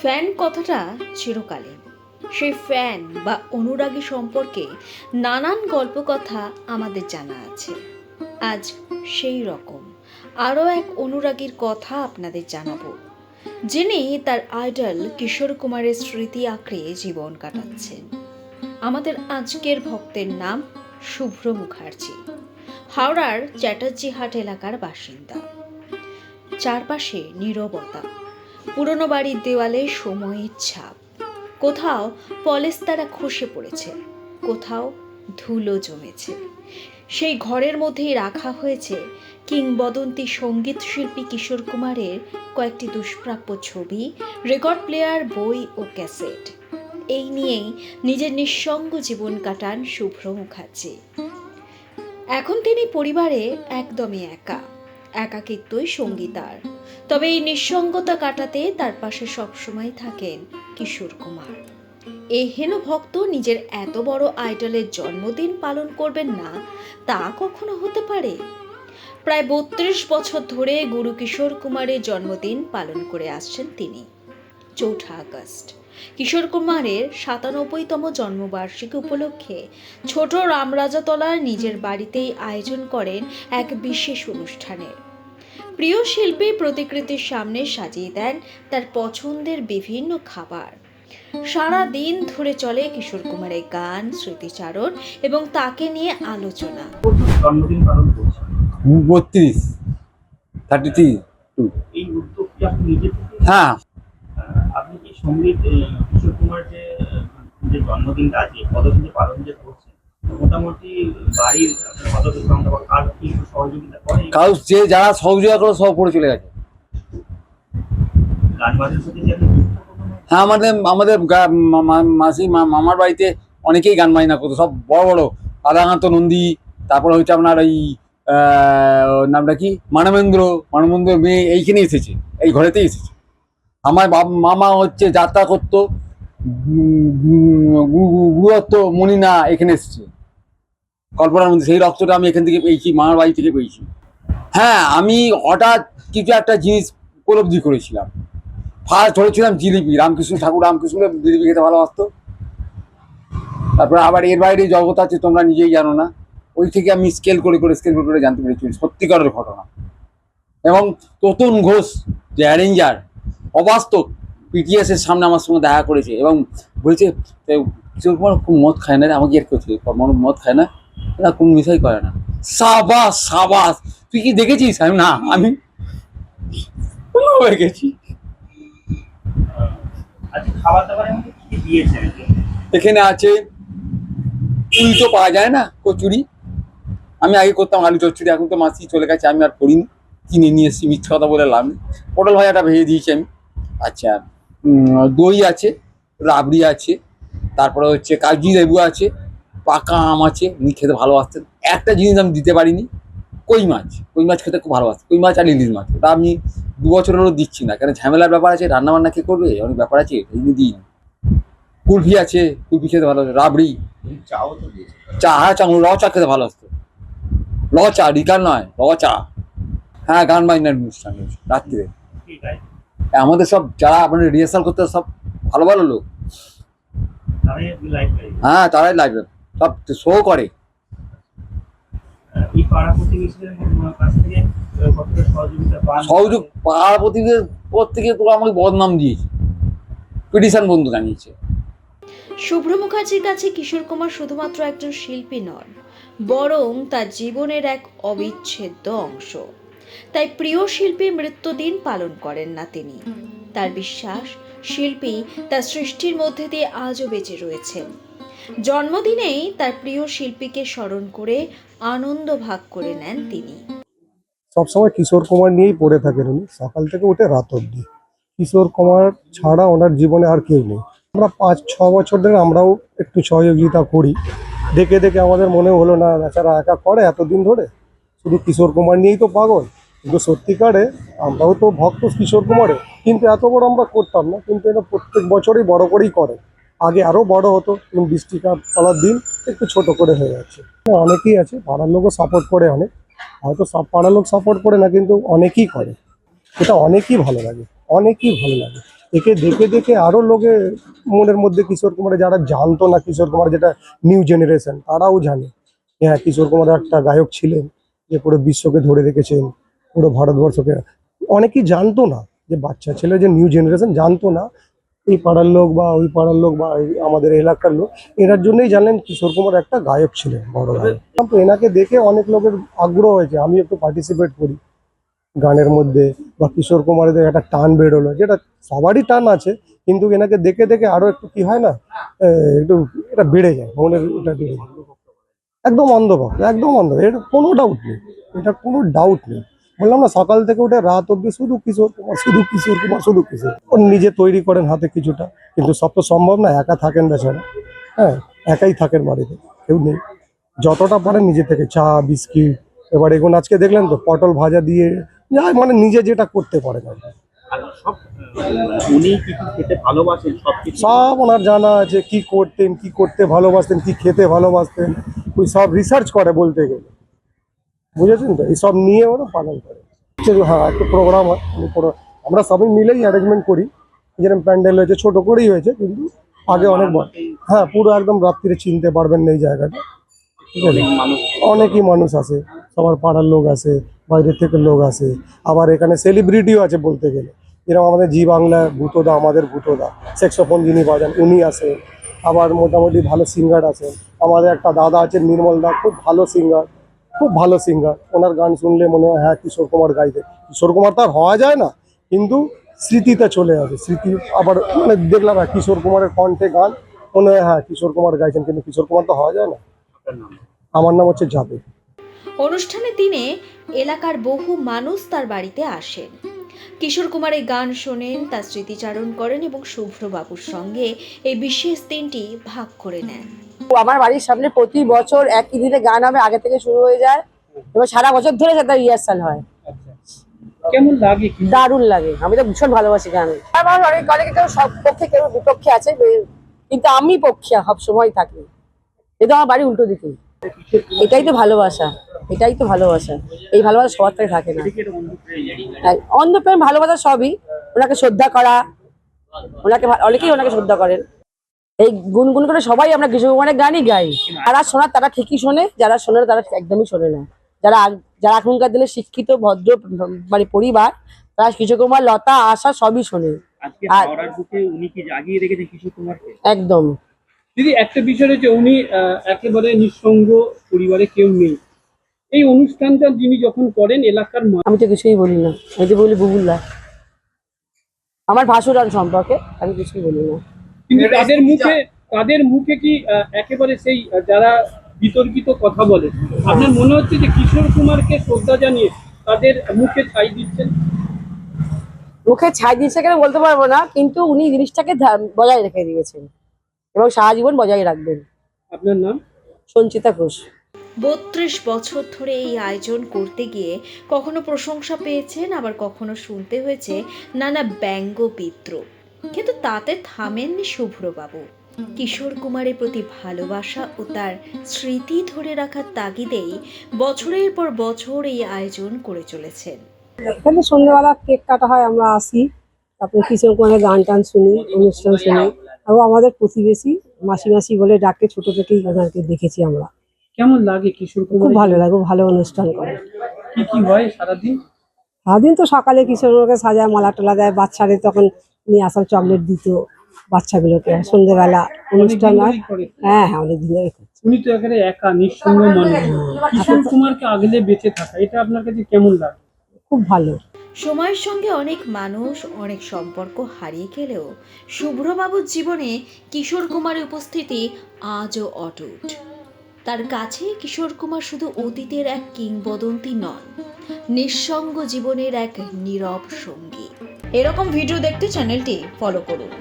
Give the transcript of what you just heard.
Fan কথাটা চিরকালীন। সেই fan বা অনুরাগী সম্পর্কে নানান গল্পকথা আমাদের জানা আছে। আজ সেই রকম আরও এক অনুরাগীর কথা আপনাদের জানাবো, যিনি তার আইডল কিশোর কুমারের স্মৃতি আঁকড়ে জীবন কাটাচ্ছেন। আমাদের আজকের ভক্তের নাম শুভ্র মুখার্জি। হাওড়ার চ্যাটার্জি হাট এলাকার বাসিন্দা। চারপাশে নীরবতা, পুরনো বাড়ির দেওয়ালে সময়ের ছাপ। কোথাও পলেস্তারা খসে পড়েছে, কোথাও ধুলো জমেছে। সেই ঘরের মধ্যেই রাখা হয়েছে কিংবদন্তি সঙ্গীত শিল্পী কিশোর কুমারের কয়েকটি দুষ্প্রাপ্য ছবি, রেকর্ড প্লেয়ার, বই ও ক্যাসেট। এই নিয়েই নিজের নিঃসঙ্গ জীবন কাটান শুভ্র মুখার্জি। এখন তিনি পরিবারে একদমই একা, একাকিত্বই সঙ্গী তার। তবে এই নিঃসঙ্গতা কাটাতে তার পাশে সবসময় থাকেন কিশোর কুমার। এই হেন ভক্ত নিজের এত বড় আইডলের জন্মদিন পালন করবেন না, তা কখনো হতে পারে? প্রায় 32 বছর ধরে গুরু কিশোর কুমারের জন্মদিন পালন করে আসছেন তিনি। 4 আগস্ট কিশোর কুমারের 97তম জন্মবার্ষিকী উপলক্ষে ছোট রামরাজাতলার নিজের বাড়িতেই আয়োজন করেন এক বিশেষ অনুষ্ঠানের। প্রিয় শিল্পী প্রতিকৃতির সামনে সাজিয়ে দেন তার পছন্দের বিভিন্ন খাবার। সারা দিন ধরে চলে কিশোর কুমারের গান, স্মৃতিচারণ এবং তাকে নিয়ে আলোচনা। জন্মদিন পালন করছেন 32 এই উদ্যোগ কি আপনি নিজে থেকে? হ্যাঁ, আপনি কি সঙ্গীত কিশোর কুমার যে জন্মদিনটা আজকে পদক্ষেপে পালন যে করছেন, মোটামুটি বাড়ির সদস্য সংখ্যা বা কার কি সহযোগিতা করে? কারণ যে যারা সহযোগিতা করে সব পড়ে চলে গেছে। গান বাজনার সাথে যে আপনি যুক্ত কখনো? হ্যাঁ, আমাদের মাসি মামার বাড়িতে অনেকেই গান বাজনা করতো, সব বড় বড় রাধাকান্ত নন্দী, তারপরে হচ্ছে আপনার এই নামটা কি মানবেন্দ্র মেয়ে এইখানে এসেছে, এই ঘরেতেই এসেছে। আমার মামা হচ্ছে যাত্রা করতো, গুরুত্ব মনিনা এখানে এসেছে কল্পনার মধ্যে। সেই রক্তটা আমি এখান থেকে পেয়েছি, মামার বাড়ি থেকে পেয়েছি। হ্যাঁ, আমি হঠাৎ কিছু একটা জিনিস উপলব্ধি করেছিলাম। ফার্স্ট ধরেছিলাম জিলিপি, রামকৃষ্ণ জিলিপি খেতে ভালোবাসতো। তারপরে আবার এর বাইরে জগৎ আছে তোমরা নিজেই জানো না, ওই থেকে আমি স্কেল করে জানতে পেরেছি সত্যিকারের ঘটনা। এবং তোতন ঘোষ যে অ্যারেঞ্জার, অবাস্তব পিটিএস এর সামনে আমার সঙ্গে দেখা করেছে এবং বলছে কিশোর কুমার খুব মদ খায় না রে, আমাকে আর করছে মদ খায় না, না কোন বিষয় করে না। সাবাস তুই কি দেখেছিস? আমি না, আমি হয়ে গেছি। আজকে খাবার দাবারের মধ্যে কি দিয়েছেন? এখানে আছে উল্টো পাওয়া যায় না, কচুরি। আমি আগে করতাম আলু চচ্চড়ি, এখন তো মাসি চলে গেছে, আমি আর করিনি, কিনে নিয়ে এসেছি, মিথ্যা কথা বলে লাভ নেই। পটল ভাজাটা ভেজে দিয়েছি আমি। আচ্ছা, দই আছে, রাবড়ি আছে, তারপরে হচ্ছে কাগজি লেবু আছে, পাকা আম আছে। উনি খেতে ভালোবাসতেন। একটা জিনিস আমি দিতে পারিনি, কই মাছ খেতে খুব ভালোবাসতেন। কই মাছ আর ইলিশ মাছ, ওটা আমি 2 বছর হলো দিচ্ছি না, কেন ঝামেলার ব্যাপার আছে, রান্নাবান্না কে করবে, অনেক ব্যাপার আছে, এই জন্য দিই না। কুলফি আছে, কুলফি খেতে ভালোবাসে। রাবড়ি, চাও তো দিয়েছে। চা, হ্যাঁ চা, র চা খেতে ভালোবাসতো। র চা, রিকার নয়, র চা। হ্যাঁ, গান বাজনার অনুষ্ঠান রাত্রিরে। ঠিক আছে, আমাদের সব যারা আপনার রিহার্সাল করতে সব ভালো ভালো লোক। তাহলে লাইভ হ্যাঁ, তারাই লাইভে সব শো করে। এই পাড়া প্রতিবেশীদের কাছ থেকে কতটা সহযোগিতা পান? সহযোগ পাড়ার প্রতিদের পর থেকে তো আমাকে বদনাম দিয়েছে, পিটিশন বন্ধু জানিয়েছে। শুভ্র মুখার্জির কাছে কিশোর কুমার শুধুমাত্র একজন শিল্পী নন, বরং তার জীবনের এক অবিচ্ছেদ্য অংশ। তাই প্রিয় শিল্পীর মৃত্যুদিন পালন করেন না তিনি। তার বিশ্বাস, শিল্পী তার সৃষ্টির মধ্যে দিয়ে আজও বেঁচে রয়েছেন। জন্মদিনেই তার প্রিয় শিল্পীকে স্মরণ করে আনন্দ ভাগ করে নেন তিনি। সবসময় কিশোর কুমার নিয়েই পড়ে থাকেন উনি, সকাল থেকে উঠে রাত অবধি। কিশোর কুমার ছাড়া ওনার জীবনে আর কেউ নেই। আমরা 5-6 বছর ধরে আমরাও একটু সহযোগিতা করি, দেখে দেখে আমাদের মনে হলো না বেচারা একা করে এতদিন ধরে, শুধু কিশোর কুমার নিয়েই তো পাগল। কিন্তু সত্যিকারে আমরাও তো ভক্ত কিশোর কুমারের, কিন্তু এত বড় আমরা করতাম না, কিন্তু এটা প্রত্যেক বছরই বড় করেই করে। আগে আরও বড় হতো, এবং বৃষ্টিপাতার দিন একটু ছোট করে হয়ে যাচ্ছে। অনেকেই আছে, পাড়ার লোকও সাপোর্ট করে অনেক, হয়তো সব পাড়ার লোক সাপোর্ট করে না, কিন্তু অনেকেই করে। এটা অনেকই ভালো লাগে, অনেকই ভালো লাগে। একে দেখে দেখে আরও লোকে মনের মধ্যে কিশোর কুমারে, যারা জানতো না কিশোর কুমার, যেটা নিউ জেনারেশন, তারাও জানে হ্যাঁ কিশোর কুমার একটা গায়ক ছিলেন, যে পুরো বিশ্বকে ধরে রেখেছেন, পুরো ভারতবর্ষকে। অনেকেই জানতো না, যে বাচ্চা ছেলে, যে নিউ জেনারেশন জানতো না, এই পাড়ার লোক বা ওই পাড়ার লোক বা আমাদের এলাকার লোক, এনার জন্যই জানলেন কিশোর কুমার একটা গায়ক ছিলেন, বড় গায়ক। তো এনাকে দেখে অনেক লোকের আগ্রহ হয়েছে, আমি একটু পার্টিসিপেট করি গানের মধ্যে, বা কিশোর কুমারের একটা টান বেরোলো, যেটা সবারই টান আছে, কিন্তু এনাকে দেখে দেখে আরো একটু কি হয় না, একটু এটা বেড়ে যায়, মনের এটা বেড়ে যায়। একদম অন্ধভক্ত, একদম অন্ধ, এটা কোনো ডাউট নেই, এটা কোনো ডাউট নেই। বললাম না, সকাল থেকে উঠে রাত অব্দি শুধু কিশোর কুমার, শুধু কিশোর কুমার, শুধু কিশোর। ও নিজে তৈরি করেন হাতে কিছুটা, কিন্তু সব তো সম্ভব না, একা থাকেন বেচারা, হ্যাঁ একাই থাকেন বাড়িতে, কেউ নেই। যতটা পারেন নিজে থেকে চা বিস্কিট, এবার এগুলো আজকে দেখলেন তো পটল ভাজা দিয়ে, যা মানে নিজে যেটা করতে পারেন আর কি। আর সব উনি কি কি খেতে ভালোবাসেন সব কিছু? সব ওনার জানা আছে, কি করতেন, কি করতে ভালোবাসতেন, কি খেতে ভালোবাসতেন, ওই সব রিসার্চ করে বলতে গেলে, বুঝেছেন তো, এইসব নিয়ে ওরা পালন করে। হ্যাঁ একটু প্রোগ্রাম হয়, আমরা সবাই মিলেই অ্যারেঞ্জমেন্ট করি, যেরকম প্যান্ডেল হয়েছে ছোট করেই হয়েছে, কিন্তু আগে অনেক বড়। হ্যাঁ পুরো একদম রাত্রিরে চিনতে পারবেন না এই জায়গাটা, ঠিক আছে। অনেকই মানুষ আসে, সবার পাড়ার লোক আসে, বাইরের থেকে লোক আসে, আবার এখানে সেলিব্রিটিও আছে বলতে গেলে, যেরকম আমাদের জি বাংলা ভূতদা, আমাদের ভূতদা স্যাক্সোফোন যিনি বাজান উনি আসে, আবার মোটামুটি ভালো সিঙ্গার আছেন। আমাদের একটা দাদা আছেন নির্মল দা, খুব ভালো সিঙ্গার, খুব ভালো সিঙ্গার। ওনার গান শুনলে মনে হয় হ্যাঁ কিশোর কুমার গাইতে। কিশোর কুমার তো আর হওয়া যায় না, কিন্তু স্মৃতিতে চলে আসে, স্মৃতি। আবার মানে দেখলাম হ্যাঁ কিশোর কুমারের কণ্ঠে গান, মনে হয় হ্যাঁ কিশোর কুমার গাইছেন, কিন্তু কিশোর কুমার তো হওয়া যায় না। আপনার নাম? আমার নাম হচ্ছে জাভেদ। অনুষ্ঠানের দিনে এলাকার বহু মানুষ তার বাড়িতে আসেন, কিশোর কুমারের গান শোনেন, তার স্মৃতিচারণ করেন এবং শুভ্রবাবুর সঙ্গে এই বিশেষ দিনটি ভাগ করে নেন। আমার বাড়ির সামনে প্রতি বছর একই দিনে গান হবে, আগে থেকে শুরু হয়ে যায়, এবার সারা বছর ধরে সেটা রিহার্সাল হয়। কেমন লাগে? দারুণ লাগে, আমি তো ভীষণ ভালোবাসি গান। আমার অনেকে কেউ সব পক্ষে কেউ বিপক্ষে আছে, কিন্তু আমি পক্ষে সব সময় থাকি। এটা আমার বাড়ি উল্টো দিকে। এটাই তো ভালোবাসা, এটাই তো ভালোবাসা। এই ভালোবাসা সবার থেকে থাকে না। অন্ধপ্রেম ভালোবাসা সবই, ওনাকে শ্রদ্ধা করা, ওনাকে অনেকেই ওনাকে শ্রদ্ধা করেন। এই গুনগুন করে সবাই আমরা কিশোর কুমারের গানই গাই। যারা শোনার তারা ঠিকই শোনে, যারা শোনে তারা একদমই শোনে না। যারা যারা এখনকার দিনে শিক্ষিত ভদ্র মানে পরিবার, তারা কিশোর কুমার, লতা, আশা সবই শোনে। আজকে হাওড়ার বুকে উনি কি জাগিয়ে রেখেছেন কিশোর কুমারকে? একদম। দিদি, একটা বিষয় হচ্ছে উনি একেবারে নিঃসঙ্গ, পরিবারে কেউ নেই। এই অনুষ্ঠানটা যিনি যখন করেন এলাকার আমি তো কিছুই বলি না, আমি তো বলি বুবুল্লা আমার ভাসুরান সম্পর্কে, আমি কিছুই বলি না। কিন্তু তাদের মুখে কি একেবারে সেই যারা বিতর্কিত কথা বলে, আপনার মনে হচ্ছে যে কিশোর কুমারকে শ্রদ্ধা জানিয়ে তাদের মুখে ছাই দিচ্ছেন? মুখে ছাই দিয়েছে কেন বলতে পারবো না, কিন্তু উনি জিনিসটাকে বজায় রেখে দিয়েছেন এবং সারা জীবন বজায় রাখবেন। আপনার নাম? সঞ্চিতা ঘোষ। 32 বছর ধরে এই আয়োজন করতে গিয়ে কখনো প্রশংসা পেয়েছেন, আবার কখনো শুনতে হয়েছে নানা ব্যঙ্গ বিদ্রূপ, কিন্তু তাতে থামেননি শুভ্রবাবু। কিশোর কুমারের প্রতি ভালোবাসা ও তার স্মৃতি ধরে রাখার তাগিদেই বছরের পর বছর এই আয়োজন করে চলেছেন। এখানে সন্ধ্যাবেলা কেক কাটা হয়, আমরা আসি, তারপরে কিশোর কুমারের গান টান শুনি, অনুষ্ঠান শুনি। এবং আমাদের প্রতিবেশী মাসি মাসি বলে ডাকে, ছোট থেকেই ওনাকে দেখেছি আমরা। কেমন লাগে কিশোর খুব কুমার? ভালো লাগে, ভালো অনুষ্ঠান করে। কি কি হয় সারাদিন? সারাদিন তো সকালে কিশোর কুমারকে সাজায়, মালা টালা দেয়, বাচ্চাদের তখন নিয়ে আসার চকলেট দিত বাচ্চাগুলোকে। সন্ধ্যেবেলা অনুষ্ঠান হয়। হ্যাঁ হ্যাঁ, অনেক দিন ধরে করছি। উনি তো একেবারে একা নিঃসঙ্গ মানুষ। কিশোর কুমারকে আগলে বেঁচে থাকা, এটা আপনার কাছে কেমন লাগে? খুব ভালো। সময়ের সঙ্গে অনেক মানুষ, অনেক সম্পর্ক হারিয়ে গেলেও শুভ্রবাবুর জীবনে কিশোর কুমারের উপস্থিতি আজও অটুট। তার কাছে কিশোর কুমার শুধু অতীতের এক কিংবদন্তি নন, নিঃসঙ্গ জীবনের এক নীরব সঙ্গী। এরকম ভিডিও দেখতে চ্যানেলটি ফলো করুন।